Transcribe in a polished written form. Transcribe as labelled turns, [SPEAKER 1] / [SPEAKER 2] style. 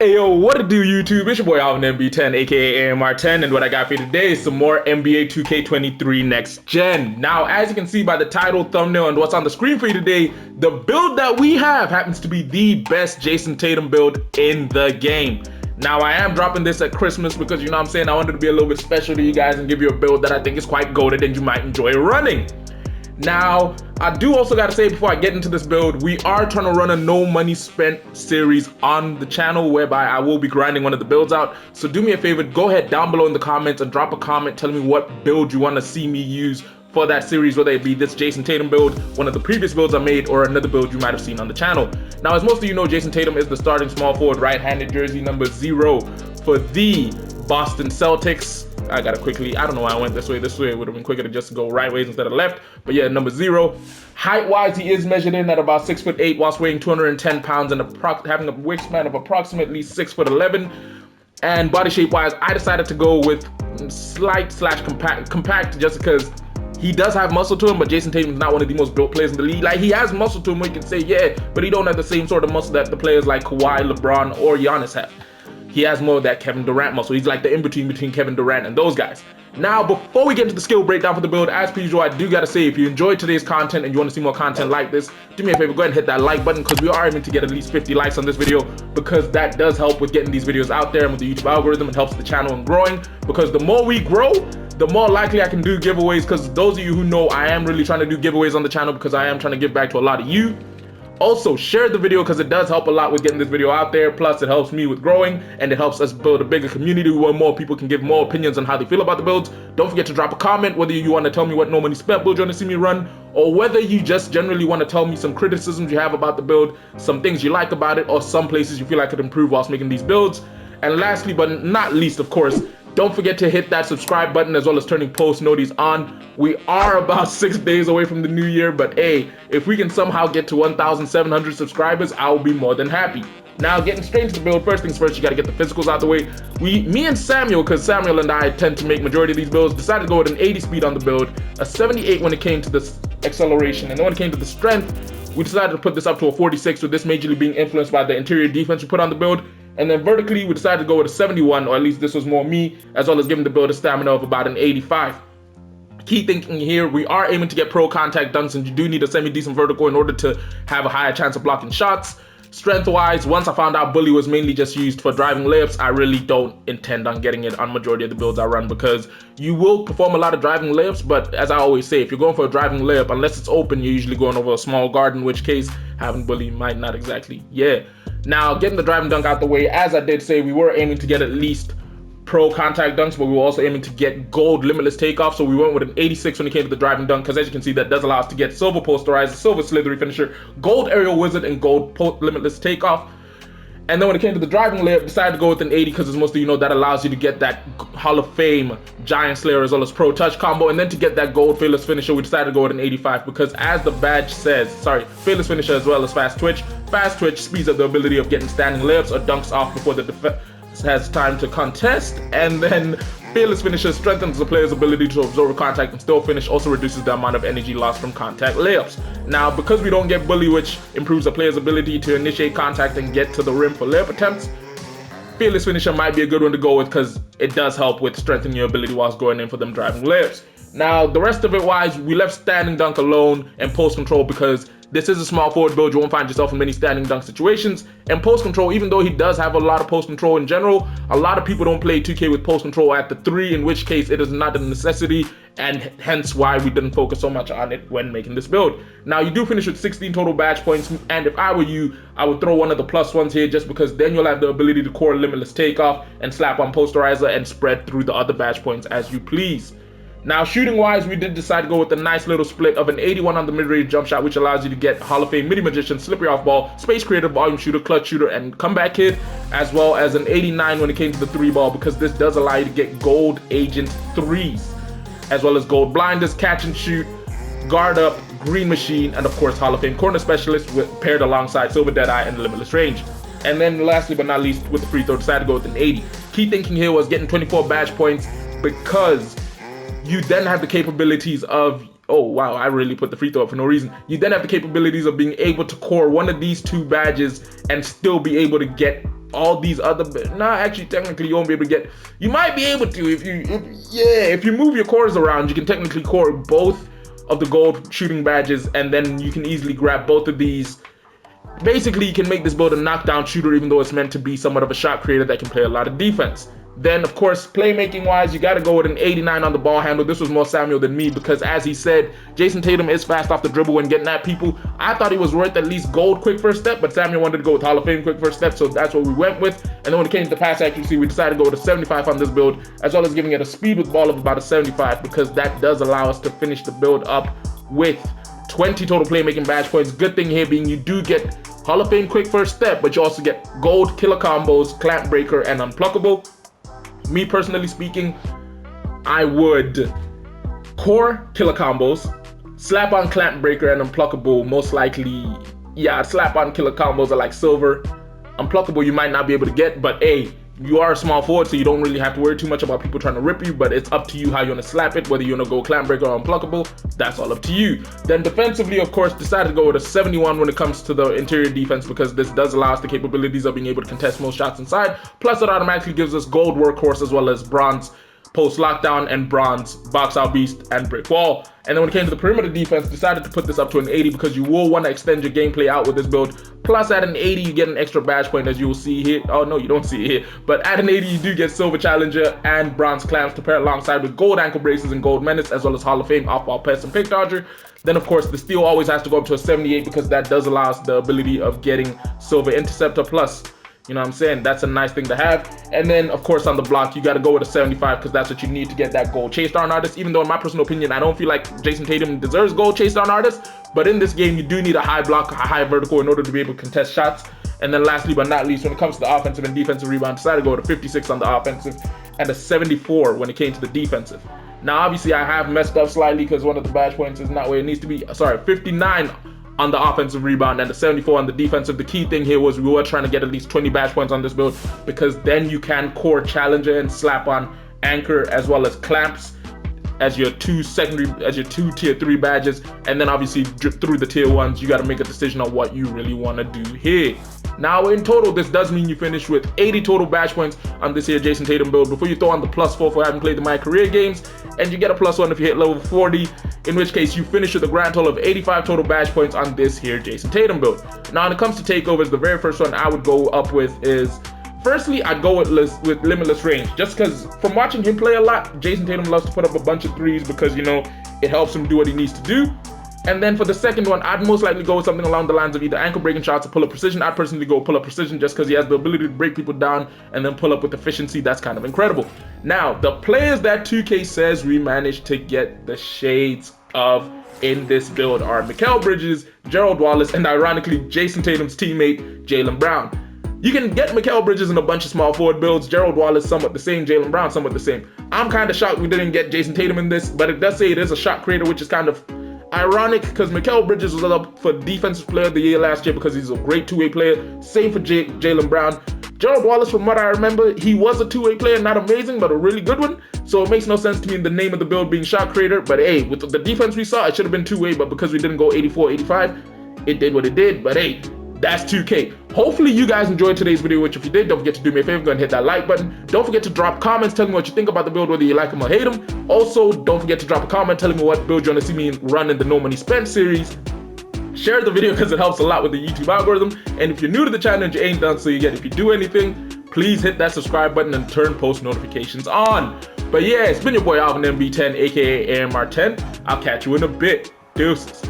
[SPEAKER 1] Hey yo, what it do YouTube? It's your boy Alvin MB10 aka AMR10, and what I got for you today is some more NBA 2K23 Next Gen. Now, as you can see by the title, thumbnail, and what's on the screen for you today, the build that we have happens to be the best Jayson Tatum build in the game. Now, I am dropping this at Christmas because, you know what I'm saying, I wanted to be a little bit special to you guys and give you a build that I think is quite goated and you might enjoy running. Now, I do also gotta say before I get into this build, we are trying to run a no money spent series on the channel whereby I will be grinding one of the builds out. So do me a favor, go ahead down below in the comments and drop a comment telling me what build you want to see me use for that series, whether it be this Jayson Tatum build, one of the previous builds I made, or another build you might have seen on the channel. Now, as most of you know, Jayson Tatum is the starting small forward right-handed jersey number 0 for the Boston Celtics. I gotta quickly, I don't know why I went this way. This way it would have been quicker to just go right ways instead of left. But yeah, number 0. Height-wise, he is measured in at about 6'8", whilst weighing 210 pounds and having a wingspan of approximately 6'11". And body shape-wise, I decided to go with slight / compact just because he does have muscle to him, but Jayson Tatum is not one of the most built players in the league. Like, he has muscle to him, we can say, yeah, but he don't have the same sort of muscle that the players like Kawhi, LeBron, or Giannis have. He has more of that Kevin Durant muscle. He's like the in-between between Kevin Durant and those guys. Now, before we get into the skill breakdown for the build, as per usual, I do gotta say, if you enjoyed today's content and you want to see more content like this, do me a favor, go ahead and hit that like button, because we are aiming to get at least 50 likes on this video, because that does help with getting these videos out there and with the YouTube algorithm. It helps the channel in growing, because the more we grow, the more likely I can do giveaways, because those of you who know, I am really trying to do giveaways on the channel because I am trying to give back to a lot of you. Also, share the video because it does help a lot with getting this video out there. Plus, it helps me with growing and it helps us build a bigger community where more people can give more opinions on how they feel about the builds. Don't forget to drop a comment whether you want to tell me what no money spent build you want to see me run, or whether you just generally want to tell me some criticisms you have about the build, some things you like about it, or some places you feel I could improve whilst making these builds. And lastly, but not least, of course, don't forget to hit that subscribe button as well as turning post notifications on. We are about 6 days away from the new year, but hey, if we can somehow get to 1,700 subscribers, I'll be more than happy. Now, getting straight into the build, first things first, you gotta get the physicals out the way. Me and Samuel, because Samuel and I tend to make majority of these builds, decided to go with an 80 speed on the build, a 78 when it came to the acceleration, and then when it came to the strength, we decided to put this up to a 46, with this majorly being influenced by the interior defense we put on the build. And then vertically, we decided to go with a 71, or at least this was more me, as well as giving the build a stamina of about an 85. Key thinking here, we are aiming to get pro contact dunks, and you do need a semi-decent vertical in order to have a higher chance of blocking shots. Strength-wise, once I found out bully was mainly just used for driving layups, I really don't intend on getting it on majority of the builds I run, because you will perform a lot of driving layups, but as I always say, if you're going for a driving layup, unless it's open, you're usually going over a small guard, in which case having bully might not exactly, yeah. Now, getting the driving dunk out the way, as I did say, we were aiming to get at least pro contact dunks, but we were also aiming to get gold limitless takeoff, so we went with an 86 when it came to the driving dunk, because as you can see, that does allow us to get silver posterizer, silver slithery finisher, gold aerial wizard, and gold limitless takeoff. And then when it came to the driving layup, decided to go with an 80 because as most of you know, that allows you to get that Hall of Fame Giant Slayer as well as Pro Touch combo. And then to get that gold fearless finisher, we decided to go with an 85 because as the badge says, fearless finisher as well as fast twitch. Fast twitch speeds up the ability of getting standing layups or dunks off before the defense has time to contest. And then fearless finisher strengthens the player's ability to absorb contact and still finish, also reduces the amount of energy lost from contact layups. Now, because we don't get bully, which improves the player's ability to initiate contact and get to the rim for layup attempts, fearless finisher might be a good one to go with because it does help with strengthening your ability whilst going in for them driving layups. Now, the rest of it wise, we left standing dunk alone and post control because this is a small forward build. You won't find yourself in many standing dunk situations. And post control, even though he does have a lot of post control in general, a lot of people don't play 2K with post control at the 3, in which case it is not a necessity, and hence why we didn't focus so much on it when making this build. Now, you do finish with 16 total badge points, and if I were you, I would throw one of the +1s here just because then you'll have the ability to core limitless takeoff and slap on posterizer and spread through the other badge points as you please. Now, shooting wise, we did decide to go with a nice little split of an 81 on the mid-range jump shot, which allows you to get Hall of Fame Midi Magician, Slippery Off Ball, Space Creator, Volume Shooter, Clutch Shooter, and Comeback Kid, as well as an 89 when it came to the 3-ball, because this does allow you to get Gold Agent 3s, as well as Gold Blinders, Catch and Shoot, Guard Up, Green Machine, and of course Hall of Fame Corner Specialist paired alongside Silver Deadeye and Limitless Range. And then lastly but not least, with the free throw, decided to go with an 80. Key thinking here was getting 24 badge points because you then have the capabilities of oh wow, I really put the free throw up for no reason. You then have the capabilities of being able to core one of these 2 badges and still be able to get all these other, actually technically you won't be able to get, you might be able to if you move your cores around, you can technically core both of the gold shooting badges, and then you can easily grab both of these. Basically, you can make this build a knockdown shooter, even though it's meant to be somewhat of a shot creator that can play a lot of defense. Then, of course, playmaking wise, you got to go with an 89 on the ball handle. This was more Samuel than me because, as he said, Jayson Tatum is fast off the dribble when getting at people. I thought he was worth at least gold quick first step, but Samuel wanted to go with Hall of Fame quick first step, so that's what we went with. And then when it came to the pass accuracy, we decided to go with a 75 on this build, as well as giving it a speed with ball of about a 75, because that does allow us to finish the build up with 20 total playmaking badge points. Good thing here being you do get Hall of Fame quick first step, but you also get gold killer combos, clamp breaker, and unpluckable. Me personally speaking, I would core killer combos, slap on clamp breaker and unpluckable. Most likely, yeah, slap on killer combos are like silver. Unpluckable you might not be able to get, but hey, you are a small forward, so you don't really have to worry too much about people trying to rip you, but it's up to you how you want to slap it, whether you want to go clamp breaker or unpluckable, that's all up to you. Then defensively, of course, decided to go with a 71 when it comes to the interior defense, because this does allow us the capabilities of being able to contest most shots inside, plus it automatically gives us gold workhorse as well as bronze post lockdown and bronze box out beast and brick wall. And then when it came to the perimeter defense, decided to put this up to an 80 because you will want to extend your gameplay out with this build. Plus at an 80 you get an extra badge point, as you will see here. Oh no, you don't see it here, but at an 80 you do get silver challenger and bronze clamps to pair alongside with gold ankle braces and gold menace, as well as Hall of Fame off ball pest and pick dodger. Then of course the steal always has to go up to a 78 because that does allow us the ability of getting silver interceptor plus. You know what I'm saying? That's a nice thing to have. And then, of course, on the block, you got to go with a 75 because that's what you need to get that gold chase down artist. Even though, in my personal opinion, I don't feel like Jayson Tatum deserves gold chase down artist. But in this game, you do need a high block, a high vertical in order to be able to contest shots. And then lastly but not least, when it comes to the offensive and defensive rebound, decided to go with a 56 on the offensive and a 74 when it came to the defensive. Now, obviously, I have messed up slightly because one of the badge points is not where it needs to be. Sorry, 59 on the offensive rebound and the 74 on the defensive. The key thing here was we were trying to get at least 20 badge points on this build because then you can core challenger and slap on anchor as well as clamps as your two tier 3 badges, and then obviously drip through the tier 1s. You got to make a decision on what you really want to do here. Now in total, this does mean you finish with 80 total badge points on this here Jayson Tatum build before you throw on the +4 for having played the My Career games, and you get a +1 if you hit level 40, in which case you finish with a grand total of 85 total badge points on this here Jayson Tatum build. Now when it comes to takeovers, the very first one I would go up with is, firstly, I'd go with limitless range, just because from watching him play a lot, Jayson Tatum loves to put up a bunch of threes because, you know, it helps him do what he needs to do. And then for the second one, I'd most likely go with something along the lines of either ankle breaking shots or pull up precision. I'd personally go pull up precision just because he has the ability to break people down and then pull up with efficiency. That's kind of incredible. Now, the players that 2K says we managed to get the shades of in this build are Mikal Bridges, Gerald Wallace, and ironically, Jayson Tatum's teammate, Jaylen Brown. You can get Mikal Bridges in a bunch of small forward builds, Gerald Wallace somewhat the same, Jaylen Brown somewhat the same. I'm kind of shocked we didn't get Jayson Tatum in this, but it does say it is a shot creator, which is kind of ironic because Mikal Bridges was up for Defensive Player of the Year last year because he's a great two-way player. Same for Jaylen Brown. Gerald Wallace, from what I remember, he was a two-way player, not amazing, but a really good one. So it makes no sense to me in the name of the build being shot creator. But hey, with the defense we saw, it should have been two-way, but because we didn't go 84, 85, it did what it did. But hey, that's 2K. Hopefully you guys enjoyed today's video, which if you did, don't forget to do me a favor, go and hit that like button. Don't forget to drop comments telling me what you think about the build, whether you like them or hate them. Also, don't forget to drop a comment telling me what build you want to see me run in the No Money Spent series. Share the video because it helps a lot with the YouTube algorithm. And if you're new to the channel and you ain't done so yet, if you do anything, please hit that subscribe button and turn post notifications on. But yeah, it's been your boy Alvin MB10, aka AMR10. I'll catch you in a bit. Deuces.